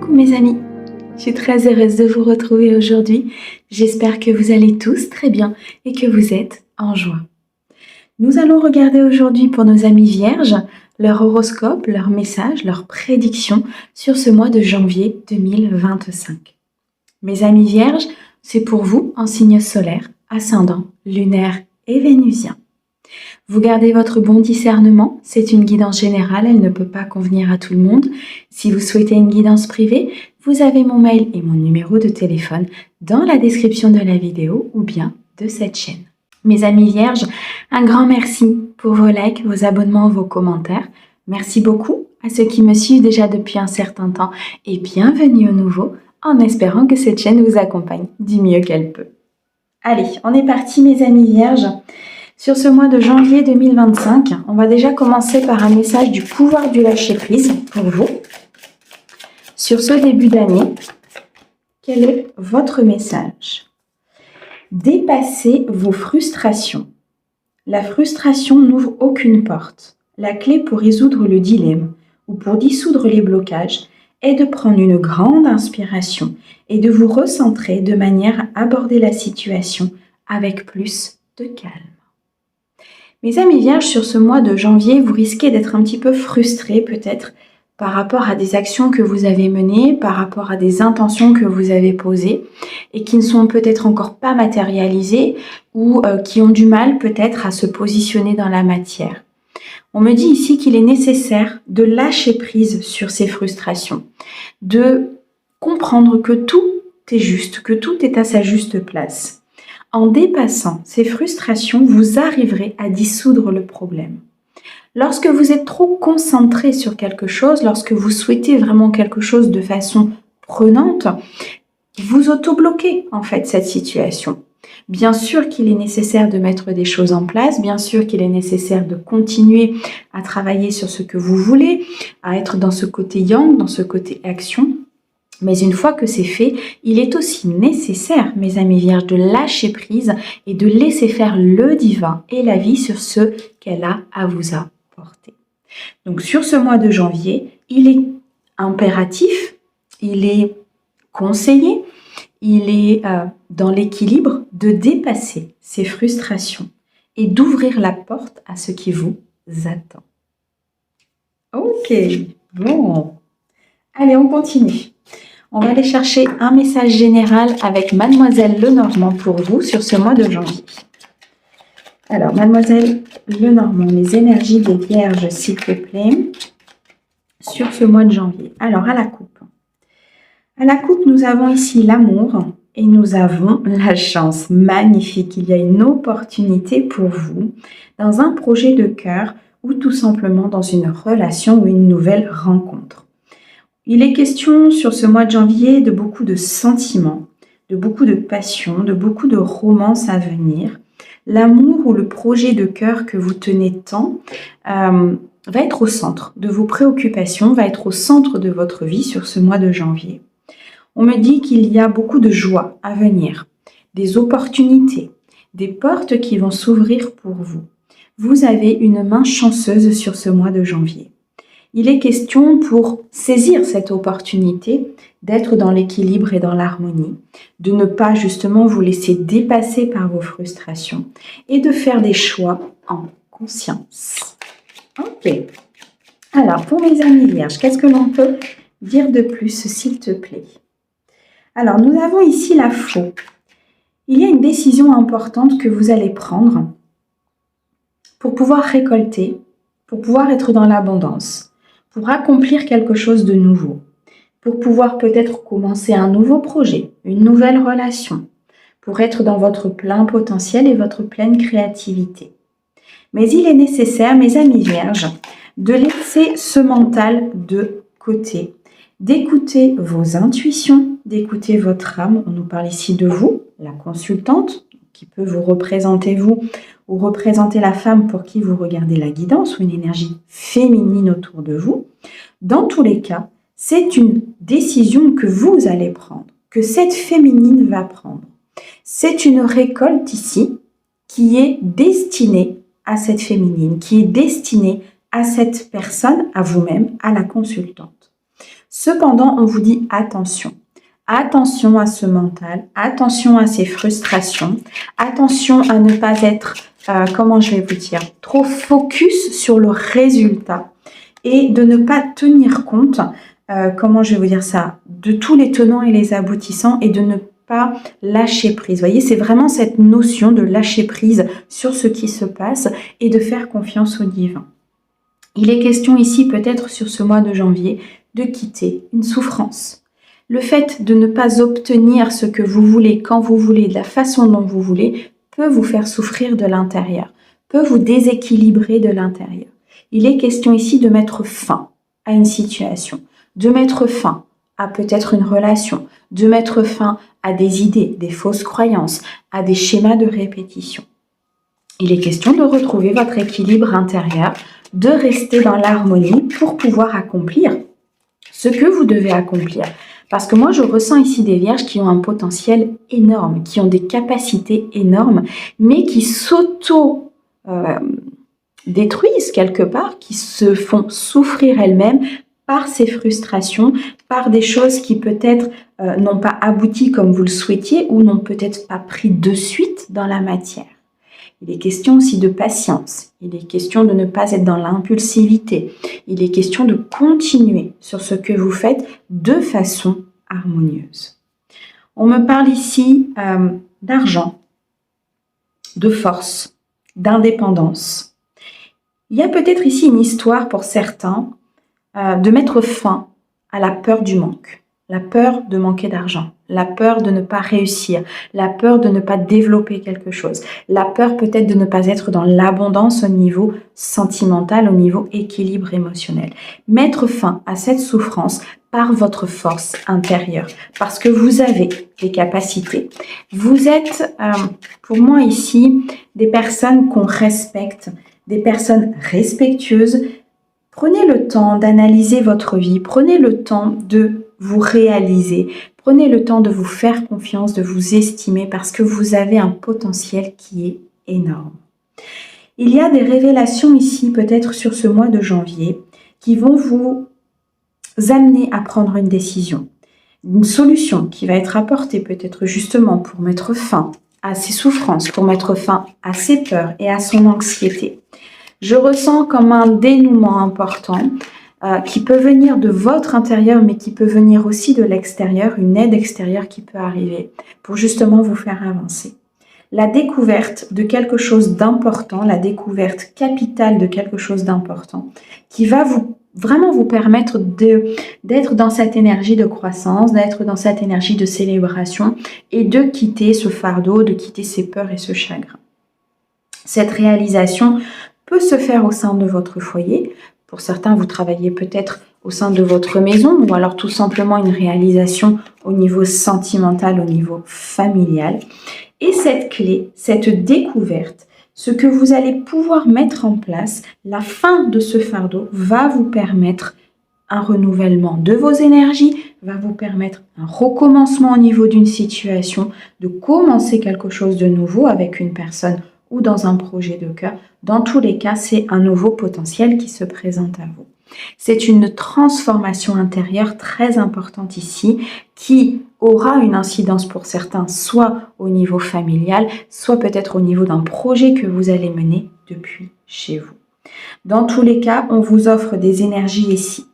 Coucou mes amis, je suis très heureuse de vous retrouver aujourd'hui. J'espère que vous allez tous très bien et que vous êtes en joie. Nous allons regarder aujourd'hui pour nos amis vierges leur horoscope, leur message, leur prédiction sur ce mois de janvier 2025. Mes amis vierges, c'est pour vous en signe solaire, ascendant, lunaire et vénusien. Vous gardez votre bon discernement, c'est une guidance générale, elle ne peut pas convenir à tout le monde. Si vous souhaitez une guidance privée, vous avez mon mail et mon numéro de téléphone dans la description de la vidéo ou bien de cette chaîne. Mes amis vierges, un grand merci pour vos likes, vos abonnements, vos commentaires. Merci beaucoup à ceux qui me suivent déjà depuis un certain temps et bienvenue aux nouveaux en espérant que cette chaîne vous accompagne du mieux qu'elle peut. Allez, on est parti mes amis vierges. Sur ce mois de janvier 2025, on va déjà commencer par un message du pouvoir du lâcher-prise pour vous. Sur ce début d'année, quel est votre message? Dépassez vos frustrations. La frustration n'ouvre aucune porte. La clé pour résoudre le dilemme ou pour dissoudre les blocages est de prendre une grande inspiration et de vous recentrer de manière à aborder la situation avec plus de calme. Mes amis vierges, sur ce mois de janvier, vous risquez d'être un petit peu frustrés peut-être par rapport à des actions que vous avez menées, par rapport à des intentions que vous avez posées et qui ne sont peut-être encore pas matérialisées ou qui ont du mal peut-être à se positionner dans la matière. On me dit ici qu'il est nécessaire de lâcher prise sur ces frustrations, de comprendre que tout est juste, que tout est à sa juste place. En dépassant ces frustrations, vous arriverez à dissoudre le problème. Lorsque vous êtes trop concentré sur quelque chose, lorsque vous souhaitez vraiment quelque chose de façon prenante, vous auto-bloquez en fait cette situation. Bien sûr qu'il est nécessaire de mettre des choses en place, bien sûr qu'il est nécessaire de continuer à travailler sur ce que vous voulez, à être dans ce côté yang, dans ce côté action. Mais une fois que c'est fait, il est aussi nécessaire, mes amis vierges, de lâcher prise et de laisser faire le divin et la vie sur ce qu'elle a à vous apporter. Donc sur ce mois de janvier, il est impératif, il est conseillé, il est dans l'équilibre de dépasser ces frustrations et d'ouvrir la porte à ce qui vous attend. Ok, bon. Allez, on continue. On va aller chercher un message général avec Mademoiselle Lenormand pour vous sur ce mois de janvier. Alors, Mademoiselle Lenormand, les énergies des vierges, s'il vous plaît, sur ce mois de janvier. Alors, à la coupe. À la coupe, nous avons ici l'amour et nous avons la chance. Magnifique, il y a une opportunité pour vous dans un projet de cœur ou tout simplement dans une relation ou une nouvelle rencontre. Il est question sur ce mois de janvier de beaucoup de sentiments, de beaucoup de passion, de beaucoup de romances à venir. L'amour ou le projet de cœur que vous tenez tant va être au centre de vos préoccupations, va être au centre de votre vie sur ce mois de janvier. On me dit qu'il y a beaucoup de joie à venir, des opportunités, des portes qui vont s'ouvrir pour vous. Vous avez une main chanceuse sur ce mois de janvier. Il est question pour saisir cette opportunité d'être dans l'équilibre et dans l'harmonie, de ne pas justement vous laisser dépasser par vos frustrations et de faire des choix en conscience. Ok. Alors, pour mes amis vierges, qu'est-ce que l'on peut dire de plus, s'il te plaît? Alors, nous avons ici la faux. Il y a une décision importante que vous allez prendre pour pouvoir récolter, pour pouvoir être dans l'abondance, pour accomplir quelque chose de nouveau, pour pouvoir peut-être commencer un nouveau projet, une nouvelle relation, pour être dans votre plein potentiel et votre pleine créativité. Mais il est nécessaire, mes amis vierges, de laisser ce mental de côté, d'écouter vos intuitions, d'écouter votre âme. On nous parle ici de vous, la consultante, qui peut vous représenter vous ou représenter la femme pour qui vous regardez la guidance ou une énergie féminine autour de vous. Dans tous les cas, c'est une décision que vous allez prendre, que cette féminine va prendre. C'est une récolte ici qui est destinée à cette féminine, qui est destinée à cette personne, à vous-même, à la consultante. Cependant, on vous dit attention. Attention à ce mental, attention à ces frustrations, attention à ne pas être, comment je vais vous dire, trop focus sur le résultat et de ne pas tenir compte, comment je vais vous dire ça, de tous les tenants et les aboutissants et de ne pas lâcher prise. Vous voyez, c'est vraiment cette notion de lâcher prise sur ce qui se passe et de faire confiance au divin. Il est question ici, peut-être sur ce mois de janvier, de quitter une souffrance. Le fait de ne pas obtenir ce que vous voulez, quand vous voulez, de la façon dont vous voulez, peut vous faire souffrir de l'intérieur, peut vous déséquilibrer de l'intérieur. Il est question ici de mettre fin à une situation, de mettre fin à peut-être une relation, de mettre fin à des idées, des fausses croyances, à des schémas de répétition. Il est question de retrouver votre équilibre intérieur, de rester dans l'harmonie pour pouvoir accomplir ce que vous devez accomplir. Parce que moi, je ressens ici des vierges qui ont un potentiel énorme, qui ont des capacités énormes, mais qui s'auto-détruisent quelque part, qui se font souffrir elles-mêmes par ces frustrations, par des choses qui peut-être n'ont pas abouti comme vous le souhaitiez ou n'ont peut-être pas pris de suite dans la matière. Il est question aussi de patience, il est question de ne pas être dans l'impulsivité, il est question de continuer sur ce que vous faites de façon harmonieuse. On me parle ici d'argent, de force, d'indépendance. Il y a peut-être ici une histoire pour certains de mettre fin à la peur du manque. La peur de manquer d'argent, la peur de ne pas réussir, la peur de ne pas développer quelque chose, la peur peut-être de ne pas être dans l'abondance au niveau sentimental, au niveau équilibre émotionnel. Mettre fin à cette souffrance par votre force intérieure, parce que vous avez des capacités. Vous êtes, pour moi ici, des personnes qu'on respecte, des personnes respectueuses. Prenez le temps d'analyser votre vie, prenez le temps de vous réaliser, prenez le temps de vous faire confiance, de vous estimer parce que vous avez un potentiel qui est énorme. Il y a des révélations ici, peut-être sur ce mois de janvier, qui vont vous amener à prendre une décision, une solution qui va être apportée peut-être justement pour mettre fin à ses souffrances, pour mettre fin à ses peurs et à son anxiété. Je ressens comme un dénouement important qui peut venir de votre intérieur, mais qui peut venir aussi de l'extérieur, une aide extérieure qui peut arriver pour justement vous faire avancer. La découverte de quelque chose d'important, la découverte capitale de quelque chose d'important, qui va vraiment vous permettre d'être dans cette énergie de croissance, d'être dans cette énergie de célébration et de quitter ce fardeau, de quitter ces peurs et ce chagrin. Cette réalisation peut se faire au sein de votre foyer. Pour certains, vous travaillez peut-être au sein de votre maison ou alors tout simplement une réalisation au niveau sentimental, au niveau familial. Et cette clé, cette découverte, ce que vous allez pouvoir mettre en place, la fin de ce fardeau va vous permettre un renouvellement de vos énergies, va vous permettre un recommencement au niveau d'une situation, de commencer quelque chose de nouveau avec une personne ou dans un projet de cœur. Dans tous les cas, c'est un nouveau potentiel qui se présente à vous. C'est une transformation intérieure très importante ici qui aura une incidence pour certains, soit au niveau familial, soit peut-être au niveau d'un projet que vous allez mener depuis chez vous. Dans tous les cas, on vous offre des énergies ici,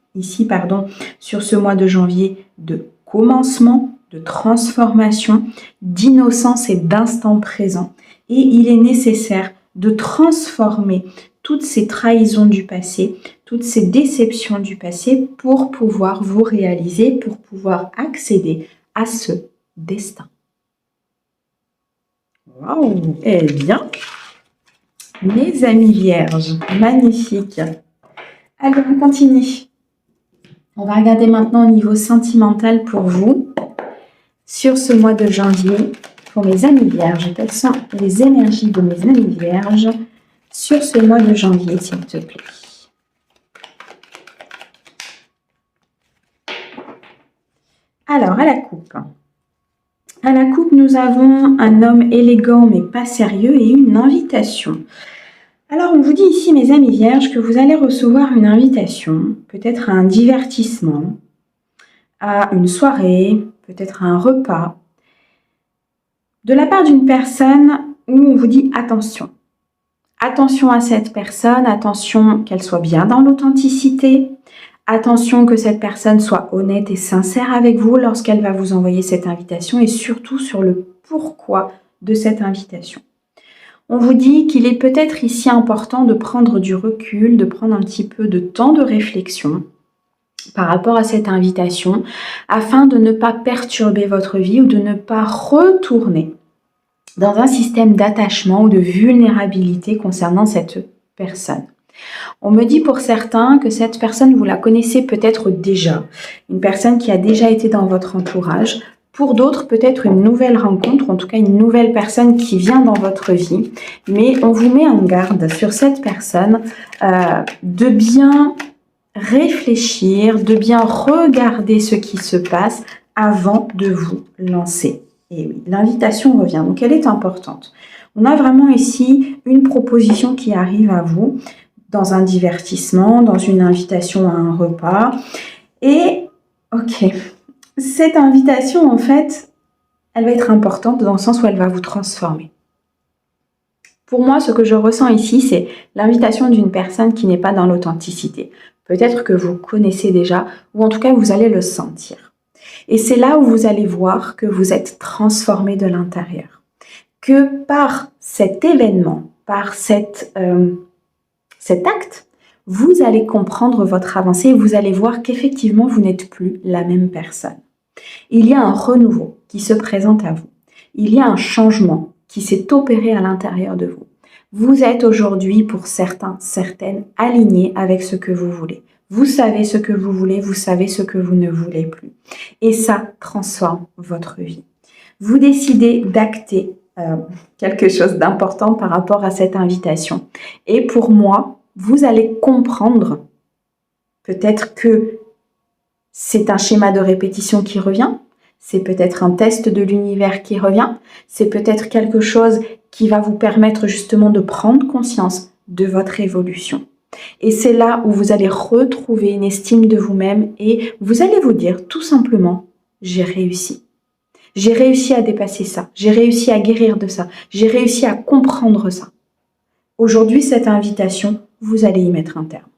sur ce mois de janvier de commencement, de transformation, d'innocence et d'instant présent. Et il est nécessaire de transformer toutes ces trahisons du passé, toutes ces déceptions du passé pour pouvoir vous réaliser, pour pouvoir accéder à ce destin. Waouh! Eh bien, mes amis vierges, magnifique. Alors, on continue. On va regarder maintenant au niveau sentimental pour vous, sur ce mois de janvier, pour mes amis vierges. Quelles sont les énergies de mes amis vierges sur ce mois de janvier, s'il te plaît? Alors, à la coupe. À la coupe, nous avons un homme élégant mais pas sérieux et une invitation. Alors, on vous dit ici, mes amis vierges, que vous allez recevoir une invitation, peut-être à un divertissement, à une soirée, peut-être à un repas, de la part d'une personne où on vous dit attention. Attention à cette personne, attention qu'elle soit bien dans l'authenticité, attention que cette personne soit honnête et sincère avec vous lorsqu'elle va vous envoyer cette invitation et surtout sur le pourquoi de cette invitation. On vous dit qu'il est peut-être ici important de prendre du recul, de prendre un petit peu de temps de réflexion par rapport à cette invitation afin de ne pas perturber votre vie ou de ne pas retourner dans un système d'attachement ou de vulnérabilité concernant cette personne. On me dit pour certains que cette personne, vous la connaissez peut-être déjà, une personne qui a déjà été dans votre entourage. Pour d'autres, peut-être une nouvelle rencontre, en tout cas une nouvelle personne qui vient dans votre vie. Mais on vous met en garde sur cette personne de bien réfléchir, de bien regarder ce qui se passe avant de vous lancer. Et oui, l'invitation revient, donc elle est importante. On a vraiment ici une proposition qui arrive à vous dans un divertissement, dans une invitation à un repas. Et, ok, cette invitation, en fait, elle va être importante dans le sens où elle va vous transformer. Pour moi, ce que je ressens ici, c'est l'invitation d'une personne qui n'est pas dans l'authenticité. Peut-être que vous connaissez déjà, ou en tout cas, vous allez le sentir. Et c'est là où vous allez voir que vous êtes transformé de l'intérieur. Que par cet événement, par cet acte, vous allez comprendre votre avancée et vous allez voir qu'effectivement, vous n'êtes plus la même personne. Il y a un renouveau qui se présente à vous. Il y a un changement qui s'est opéré à l'intérieur de vous. Vous êtes aujourd'hui, pour certains, certaines, alignés avec ce que vous voulez. Vous savez ce que vous voulez, vous savez ce que vous ne voulez plus. Et ça transforme votre vie. Vous décidez d'acter quelque chose d'important par rapport à cette invitation. Et pour moi, vous allez comprendre peut-être que c'est un schéma de répétition qui revient, c'est peut-être un test de l'univers qui revient, c'est peut-être quelque chose qui va vous permettre justement de prendre conscience de votre évolution. Et c'est là où vous allez retrouver une estime de vous-même et vous allez vous dire tout simplement, j'ai réussi. J'ai réussi à dépasser ça, j'ai réussi à guérir de ça, j'ai réussi à comprendre ça. Aujourd'hui, cette invitation, vous allez y mettre un terme.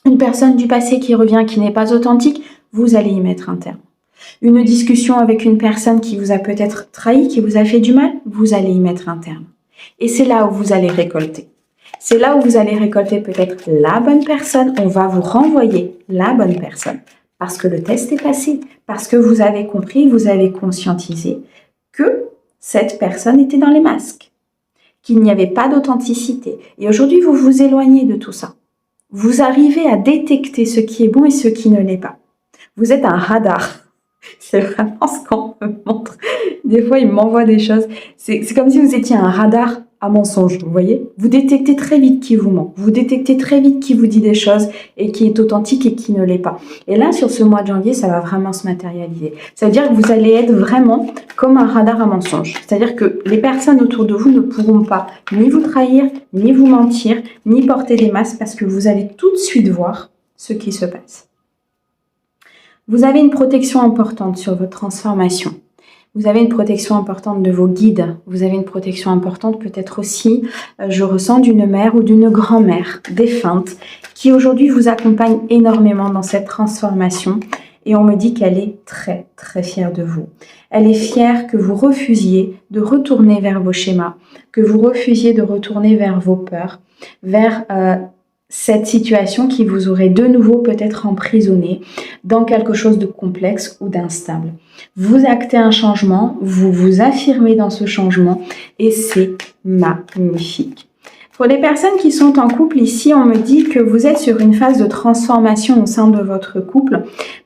Une personne du passé qui revient, qui n'est pas authentique, vous allez y mettre un terme. Une discussion avec une personne qui vous a peut-être trahi, qui vous a fait du mal, vous allez y mettre un terme. Et c'est là où vous allez récolter. C'est là où vous allez récolter peut-être la bonne personne. On va vous renvoyer la bonne personne. Parce que le test est passé. Parce que vous avez compris, vous avez conscientisé que cette personne était dans les masques. Qu'il n'y avait pas d'authenticité. Et aujourd'hui, vous vous éloignez de tout ça. Vous arrivez à détecter ce qui est bon et ce qui ne l'est pas. Vous êtes un radar. C'est vraiment ce qu'on me montre. Des fois, il m'envoie des choses. C'est comme si vous étiez un radar à mensonges, vous voyez. Vous détectez très vite qui vous ment. Vous détectez très vite qui vous dit des choses et qui est authentique et qui ne l'est pas. Et là, sur ce mois de janvier, ça va vraiment se matérialiser. Ça veut dire que vous allez être vraiment comme un radar à mensonges. C'est-à-dire que les personnes autour de vous ne pourront pas ni vous trahir, ni vous mentir, ni porter des masques parce que vous allez tout de suite voir ce qui se passe. Vous avez une protection importante sur votre transformation. Vous avez une protection importante de vos guides. Vous avez une protection importante peut-être aussi, je ressens, d'une mère ou d'une grand-mère défunte qui aujourd'hui vous accompagne énormément dans cette transformation. Et on me dit qu'elle est très, très fière de vous. Elle est fière que vous refusiez de retourner vers vos schémas, que vous refusiez de retourner vers vos peurs, vers cette situation qui vous aurait de nouveau peut-être emprisonné dans quelque chose de complexe ou d'instable. Vous actez un changement, vous vous affirmez dans ce changement et c'est magnifique. Pour les personnes qui sont en couple, ici, on me dit que vous êtes sur une phase de transformation au sein de votre couple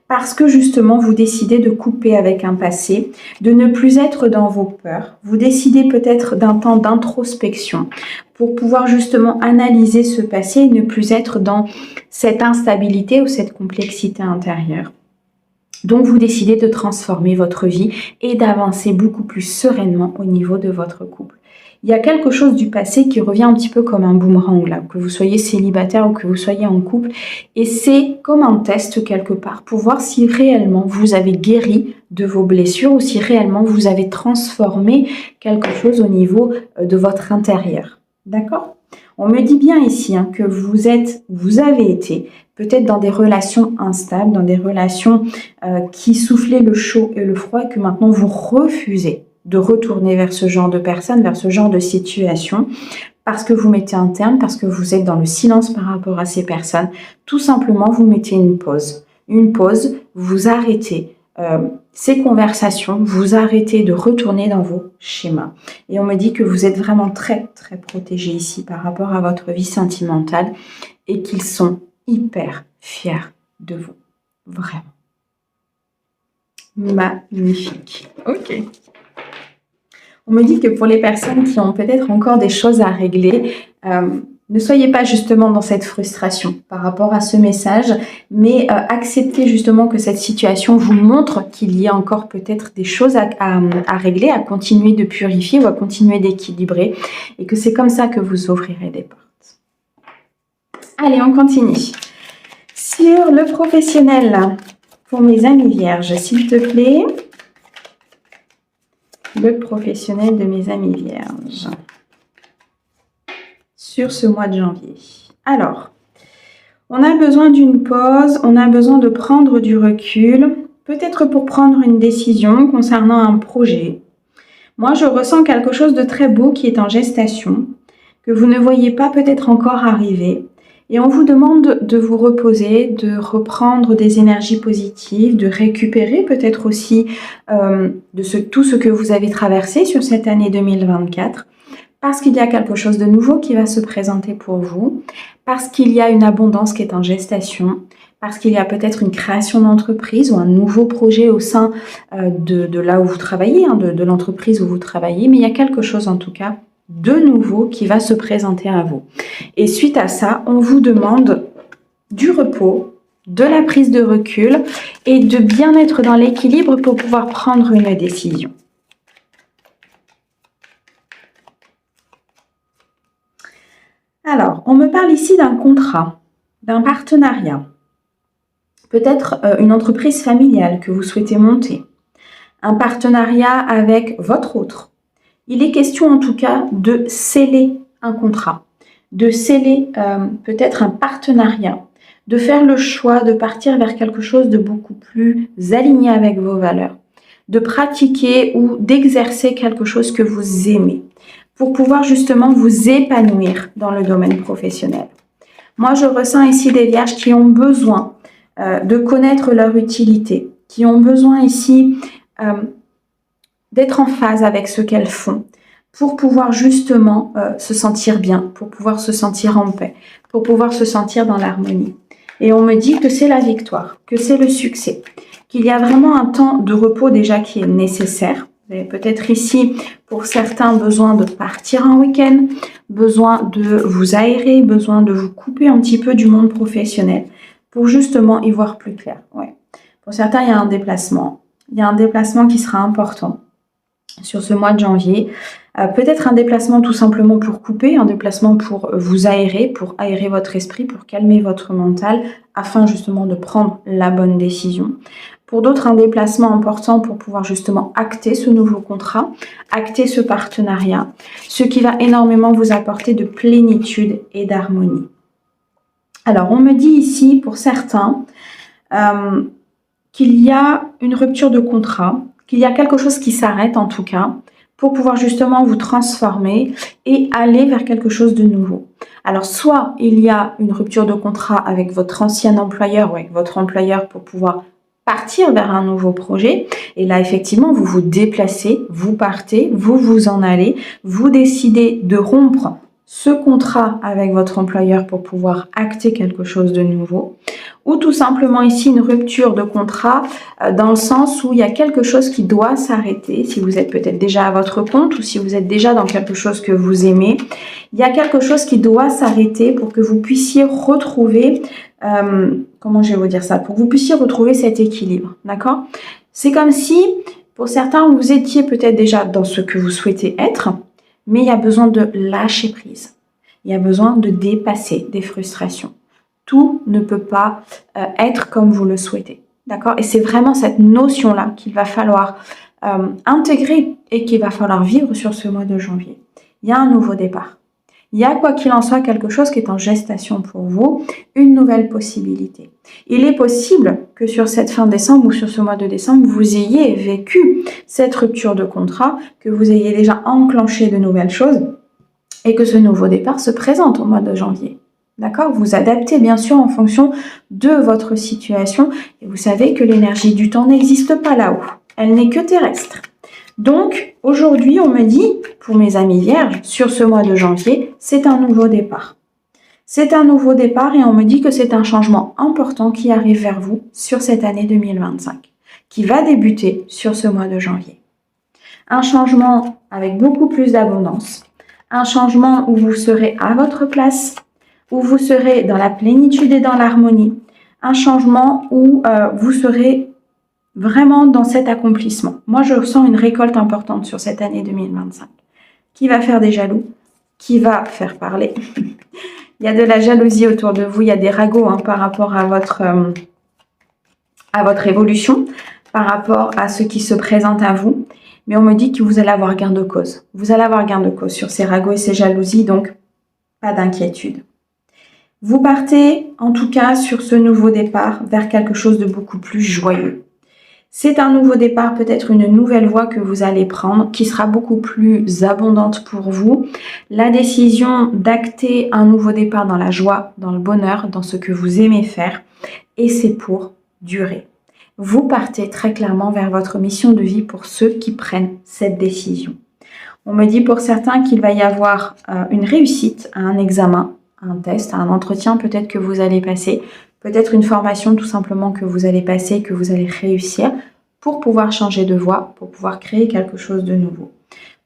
parce que justement, vous décidez de couper avec un passé, de ne plus être dans vos peurs. Vous décidez peut-être d'un temps d'introspection pour pouvoir justement analyser ce passé et ne plus être dans cette instabilité ou cette complexité intérieure. Donc, vous décidez de transformer votre vie et d'avancer beaucoup plus sereinement au niveau de votre couple. il y a quelque chose du passé qui revient un petit peu comme un boomerang, là, que vous soyez célibataire ou que vous soyez en couple. Et c'est comme un test quelque part pour voir si réellement vous avez guéri de vos blessures ou si réellement vous avez transformé quelque chose au niveau de votre intérieur. D'accord ? On me dit bien ici que vous avez été peut-être dans des relations instables, dans des relations qui soufflaient le chaud et le froid et que maintenant vous refusez de retourner vers ce genre de personnes, vers ce genre de situation, parce que vous mettez un terme, parce que vous êtes dans le silence par rapport à ces personnes. Tout simplement, vous mettez une pause. Une pause, vous arrêtez ces conversations, vous arrêtez de retourner dans vos schémas. Et on me dit que vous êtes vraiment très, très protégé ici par rapport à votre vie sentimentale et qu'ils sont hyper fiers de vous. Vraiment. Magnifique. Ok. On me dit que pour les personnes qui ont peut-être encore des choses à régler, ne soyez pas justement dans cette frustration par rapport à ce message, mais acceptez justement que cette situation vous montre qu'il y a encore peut-être des choses à régler, à continuer de purifier ou à continuer d'équilibrer, et que c'est comme ça que vous ouvrirez des portes. Allez, on continue. Sur le professionnel, pour mes amis vierges, s'il te plaît. Le professionnel de mes amis vierges sur ce mois de janvier. Alors, on a besoin d'une pause, on a besoin de prendre du recul, peut-être pour prendre une décision concernant un projet. Moi, je ressens quelque chose de très beau qui est en gestation, que vous ne voyez pas peut-être encore arriver. Et on vous demande de vous reposer, de reprendre des énergies positives, de récupérer peut-être aussi tout ce que vous avez traversé sur cette année 2024, parce qu'il y a quelque chose de nouveau qui va se présenter pour vous, parce qu'il y a une abondance qui est en gestation, parce qu'il y a peut-être une création d'entreprise ou un nouveau projet au sein de là où vous travaillez, de l'entreprise où vous travaillez, mais il y a quelque chose en tout cas de nouveau qui va se présenter à vous. Et suite à ça, on vous demande du repos, de la prise de recul et de bien être dans l'équilibre pour pouvoir prendre une décision. Alors, on me parle ici d'un contrat, d'un partenariat, peut-être une entreprise familiale que vous souhaitez monter, un partenariat avec votre autre. Il est question en tout cas de sceller un contrat, de sceller peut-être un partenariat, de faire le choix de partir vers quelque chose de beaucoup plus aligné avec vos valeurs, de pratiquer ou d'exercer quelque chose que vous aimez pour pouvoir justement vous épanouir dans le domaine professionnel. Moi, je ressens ici des vierges qui ont besoin de connaître leur utilité, qui ont besoin ici d'être en phase avec ce qu'elles font pour pouvoir justement se sentir bien, pour pouvoir se sentir en paix, pour pouvoir se sentir dans l'harmonie. Et on me dit que c'est la victoire, que c'est le succès, qu'il y a vraiment un temps de repos déjà qui est nécessaire. Vous avez peut-être ici, pour certains, besoin de partir en week-end, besoin de vous aérer, besoin de vous couper un petit peu du monde professionnel pour justement y voir plus clair. Ouais. Pour certains, il y a un déplacement. Il y a un déplacement qui sera important sur ce mois de janvier. Peut-être un déplacement tout simplement pour couper, un déplacement pour vous aérer, pour aérer votre esprit, pour calmer votre mental, afin justement de prendre la bonne décision. Pour d'autres, un déplacement important pour pouvoir justement acter ce nouveau contrat, acter ce partenariat, ce qui va énormément vous apporter de plénitude et d'harmonie. Alors, on me dit ici, pour certains, qu'il y a une rupture de contrat, qu'il y a quelque chose qui s'arrête en tout cas, pour pouvoir justement vous transformer et aller vers quelque chose de nouveau. Alors, soit il y a une rupture de contrat avec votre ancien employeur ou avec votre employeur pour pouvoir partir vers un nouveau projet. Et là, effectivement, vous vous déplacez, vous partez, vous vous en allez, vous décidez de rompre ce contrat avec votre employeur pour pouvoir acter quelque chose de nouveau. Ou tout simplement ici une rupture de contrat dans le sens où il y a quelque chose qui doit s'arrêter. Si vous êtes peut-être déjà à votre compte ou si vous êtes déjà dans quelque chose que vous aimez, il y a quelque chose qui doit s'arrêter pour que vous puissiez retrouver, comment je vais vous dire ça, pour que vous puissiez retrouver cet équilibre, d'accord? C'est comme si, pour certains, vous étiez peut-être déjà dans ce que vous souhaitez être, mais il y a besoin de lâcher prise. Il y a besoin de dépasser des frustrations. Tout ne peut pas être comme vous le souhaitez. D'accord? Et c'est vraiment cette notion-là qu'il va falloir intégrer et qu'il va falloir vivre sur ce mois de janvier. Il y a un nouveau départ. Il y a, quoi qu'il en soit, quelque chose qui est en gestation pour vous, une nouvelle possibilité. Il est possible que sur cette fin décembre ou sur ce mois de décembre, vous ayez vécu cette rupture de contrat, que vous ayez déjà enclenché de nouvelles choses et que ce nouveau départ se présente au mois de janvier. D'accord? Vous adaptez bien sûr en fonction de votre situation et vous savez que l'énergie du temps n'existe pas là-haut. Elle n'est que terrestre. Donc, aujourd'hui, on me dit, pour mes amis vierges, sur ce mois de janvier, c'est un nouveau départ. C'est un nouveau départ et on me dit que c'est un changement important qui arrive vers vous sur cette année 2025, qui va débuter sur ce mois de janvier. Un changement avec beaucoup plus d'abondance, un changement où vous serez à votre place, où vous serez dans la plénitude et dans l'harmonie, un changement où vous serez vraiment dans cet accomplissement. Moi, je ressens une récolte importante sur cette année 2025. Qui va faire des jaloux? Qui va faire parler? Il y a de la jalousie autour de vous, il y a des ragots par rapport à votre évolution, par rapport à ce qui se présente à vous. Mais on me dit que vous allez avoir gain de cause. Vous allez avoir gain de cause sur ces ragots et ces jalousies, donc pas d'inquiétude. Vous partez, en tout cas, sur ce nouveau départ vers quelque chose de beaucoup plus joyeux. C'est un nouveau départ, peut-être une nouvelle voie que vous allez prendre qui sera beaucoup plus abondante pour vous. La décision d'acter un nouveau départ dans la joie, dans le bonheur, dans ce que vous aimez faire. Et c'est pour durer. Vous partez très clairement vers votre mission de vie pour ceux qui prennent cette décision. On me dit pour certains qu'il va y avoir une réussite à un examen, à un test, à un entretien peut-être que vous allez passer. Peut-être une formation tout simplement que vous allez passer, que vous allez réussir pour pouvoir changer de voie, pour pouvoir créer quelque chose de nouveau.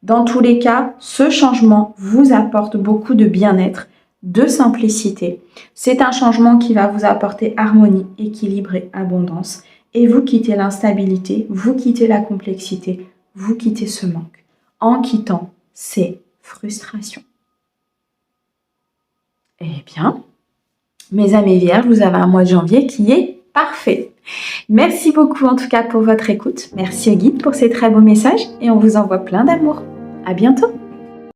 Dans tous les cas, ce changement vous apporte beaucoup de bien-être, de simplicité. C'est un changement qui va vous apporter harmonie, équilibre et abondance. Et vous quittez l'instabilité, vous quittez la complexité, vous quittez ce manque en quittant ces frustrations. Eh bien, mes amis vierges, vous avez un mois de janvier qui est parfait. Merci beaucoup en tout cas pour votre écoute. Merci au guide pour ces très beaux messages et on vous envoie plein d'amour. À bientôt.